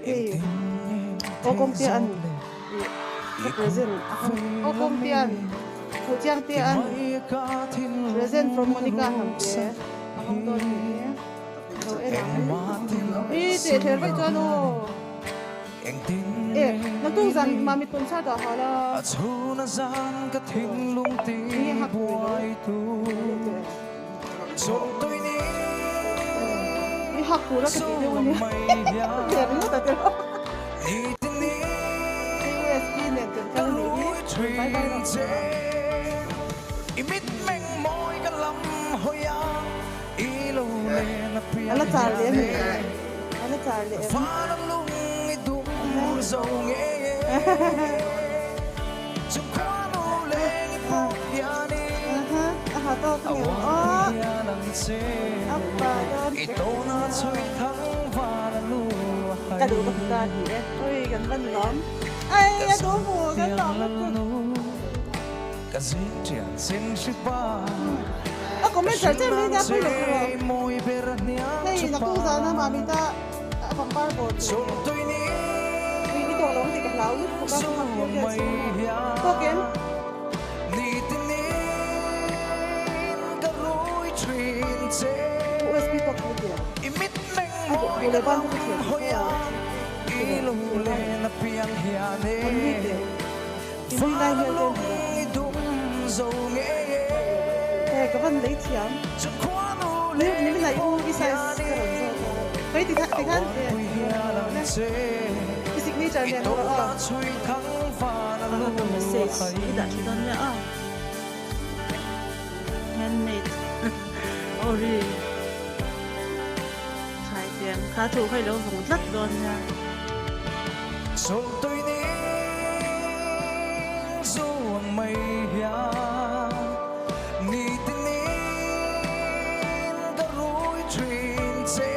thì ô công tiền present ô công tiền ô trang tiền present from Monica hàng thế hàng tuần thế đâu em làm đi để thế vậy cho nó nó tu dần mà mình tuần sau đó họ là nghe học đi học của nó cái gì đâu nhỉ để nó tập được USB này cần cái này bye bye anh là trả liền anh là trả liền to cái nhiều cả đủ tất cả thì ôi gần bên lắm ai đủ mùa gần lắm có mấy giờ chơi mấy nhà phải được rồi đây là cô giáo mà mình ta phòng ba bộ vì cái đồ đóng thì cái lão nhất của các học viên có kiếm USB có cái gì anh bộ lấy bao nhiêu tiền cái này nhiều tiền cái vấn đề tiền nếu mình lại u cái size cái thì khác cái signature này nó message tidak kita ya handmade ori sai tiền khá thủ hay lâu cũng rất luôn nha Say